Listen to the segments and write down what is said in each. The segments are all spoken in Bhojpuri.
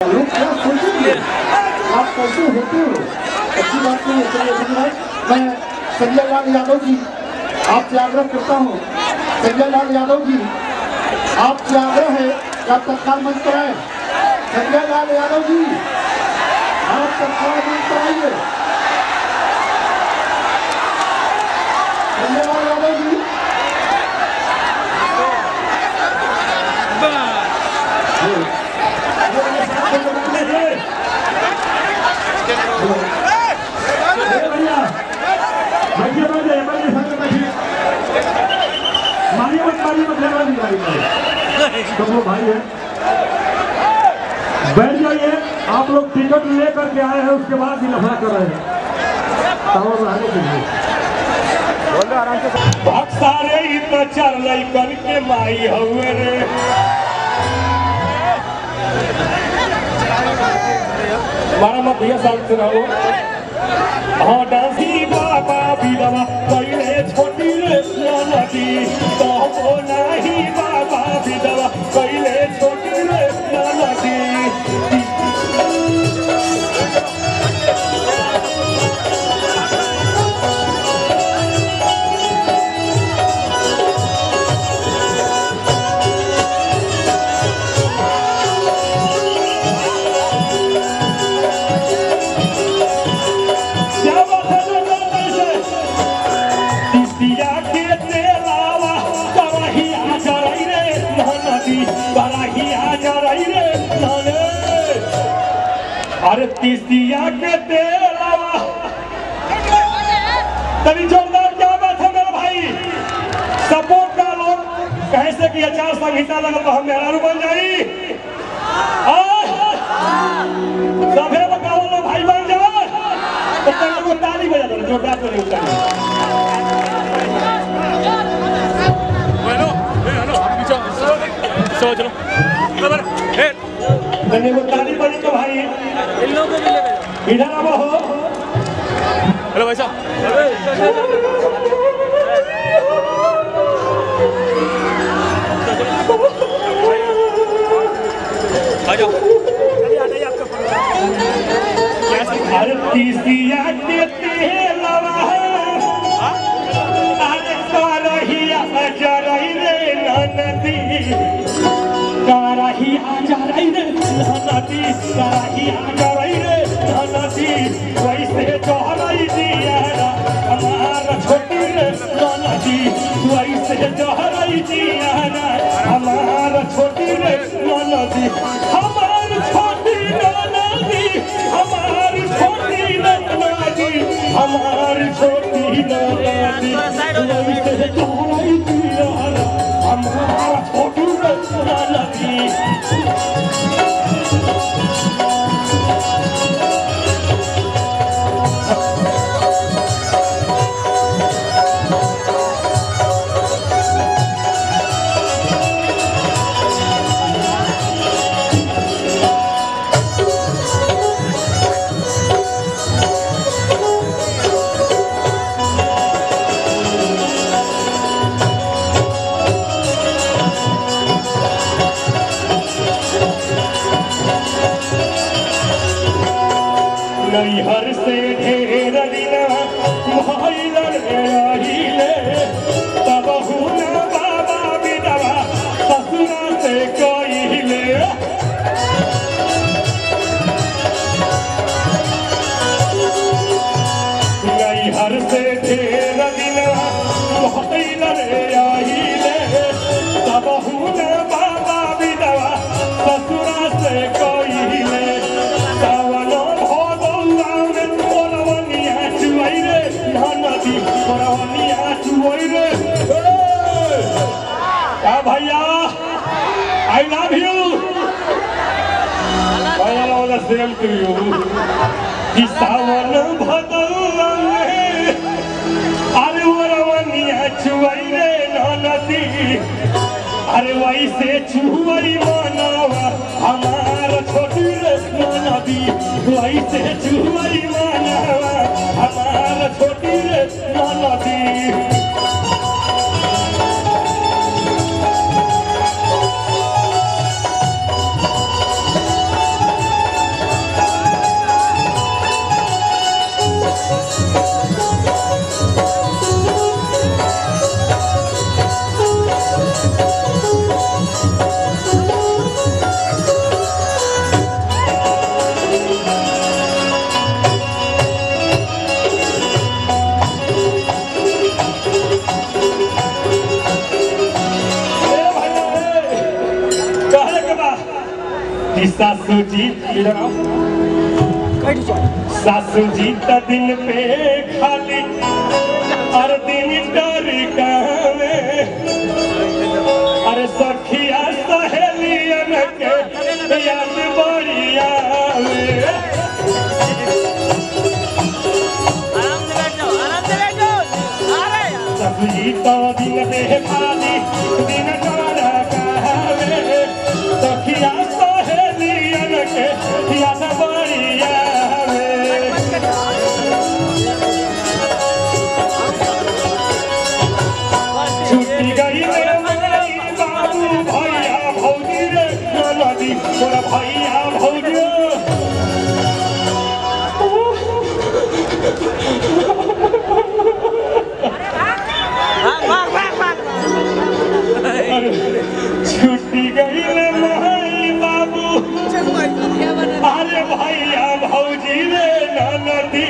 लोग क्या सोचेंगे, आप कैसे होते हो, अच्छी बात नहीं है। चलिए धन्यवाद। मैं संजय लाल यादव जी आपसे आग्रह करता हूँ, संजय लाल यादव जी आपसे आग्रह है कि आप तत्काल मंच पर आए। संजय लाल यादव जी आप तत्काल मंच पर आइए। संजय लाल यादव जी तो वो भाई है, बैठ जाइए। आप लोग टिकट लेकर के आए हैं, उसके बाद ही लफड़ा कर रहे हैं। बहुत सारे ही तो चल करके माई हुए रे, हमारा मत भैया साल सुनाओ। हाँ डांसी बाबा बिलवा पहले छोटी रे नदी, तो वो नहीं बाबा बिलवा पहले छोटी रे नदी। अरे तीसिया के तेलावा तभी जोरदार क्या बात है मेरे भाई, सपोर्ट का लोग कैसे कि आचार संहिता लगल हम मेहरारू बन जाई। सभे बताओ लो भाई बन जाओ तो तुम लोग ताली बजा दो जोरदार तो नहीं उठा। चलो मैंने वो ताली बजी तो भाई इन लोगों को भी लेके जाओ, इधर आओ हो। हेलो भाई साहब, आ जाओ। अरे तीसिया के तेलवा अरे करहिया जरई रे नदी, कराही आजा रही रे नदी, कराही आजा रही रे नदी। वैसे जहरई दिया हमारा छोटी रे नदी, वैसे जहरई दिया हमारा छोटी रे नदी, हमारी छोटी नदी, हमारी छोटी नदी, हमारी छोटी नदी। वैसे जहरई दिया हमारा छोटी नदी। नैहर से ढेर दिना मोहल्ला रहीले, तब हुना बाबा बिदवा ससुरा से कहिले। नैहर से ढेर दिना मोहल्ला रहीले, तब हुना बाबा बिदवा ससुरा से कहिले। भैया आई लव यू, भैया सेल टू यू। सावन भदौआ अरे वरवनिया छुआई रे नदी, अरे वैसे छुआई मानवा हमारा छोटी रे नदी, वैसे छुआई मानवा हमारा छोटी रे नदी। जी सासू जी त दिन पे खाली हर दिन डर कावे अरे सखिया सहेलियन के याद बढ़िया सासू जी त दिन पे खाली दिन डर कावे सखिया सहेलियन के याद बढ़िया छुट्टी गई बाबू भैया भौजी रे नदी मोरा भैया भौजी छुट्टी गई माई बाबू अरे भैया भौजी रे नदी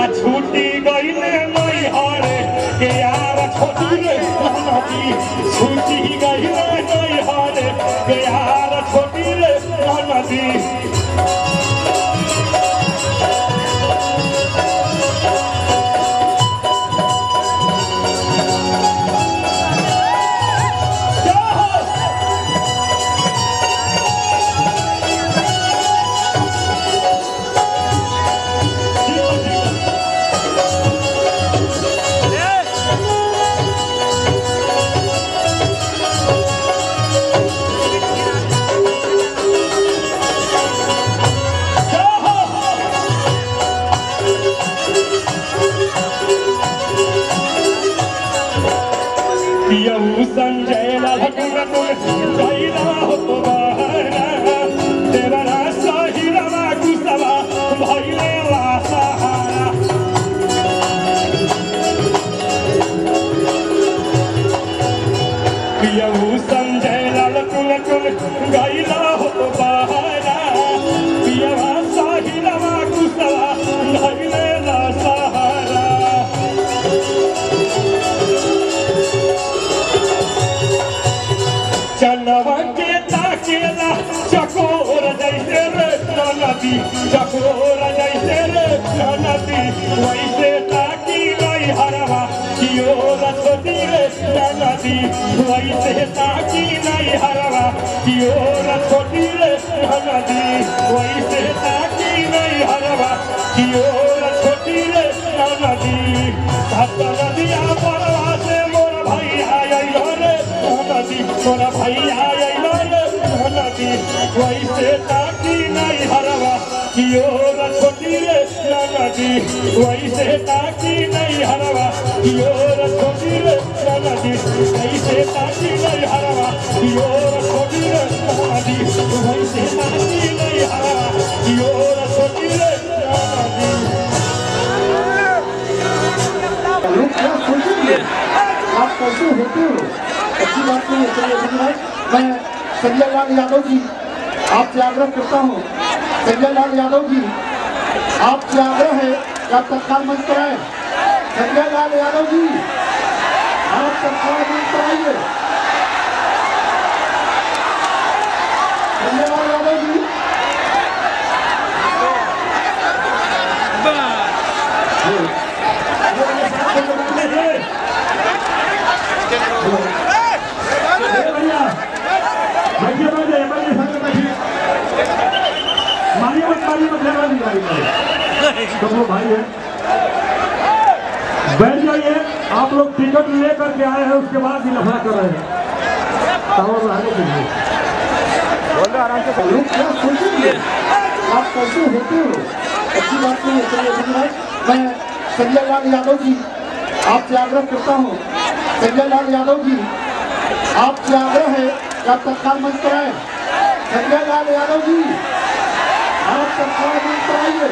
आ छुट्टी गई मई हरे के यार छोटी रे नदी छुट्टी गई मई हरे के यार छोटी रे नदी संजय देवरा सही रमा कुसवा भैले सहारा पियऊ संजय लाल टुन गैला हो बहारा पियवा सही रमा कुसवा भैले सहारा चलवा के ताकेला चकोर जैसे रे नदी चकोर जैसे रे नदी वैसे ताकी नहीं हरवा कियो छोटी रे नदी वैसे ताकी नहीं हरवा कियो छोटी रे नदी वैसे ताकी नहीं हरवा कियो छोटी रे नदी सत नदिया परवा से मोर भैया आइलो रे नदी मोरा भैया आइलो रे नदी वैसे ताकी नहीं हरवा कियो छोटी रे नदी वैसे ताकी नहीं हरवा कियो छोटी रे नदी वैसे ताकी नहीं हरवा कियो छोटी रे नदी वैसे ताकी नहीं हरवा कियो छोटी रे नदी आप कैसे होते हो अच्छी बात नहीं है। चलिए मैं संजय लाल यादव जी आपसे आग्रह करता हूँ संजय लाल यादव जी आपसे आग्रह है कि आप तत्काल मंच पर आए। संजय लाल यादव जी आप तत्काल मंच पर आइए। संजय लाल यादव जी तो वो भाई है बैठ जाइए। आप लोग टिकट लेकर के आए हैं उसके बाद ही लफड़ा कर रहे हैं आराम से क्या सोचेंगे आप कैसे होते हो अच्छी बात नहीं है। चलिए मैं संजय लाल यादव जी आपसे आग्रह करता हूँ संजय लाल यादव जी आपसे आग्रह है कि आप तत्काल मंच पर आए। संजय लाल यादव जी आप तत्काल मंच पर आइए।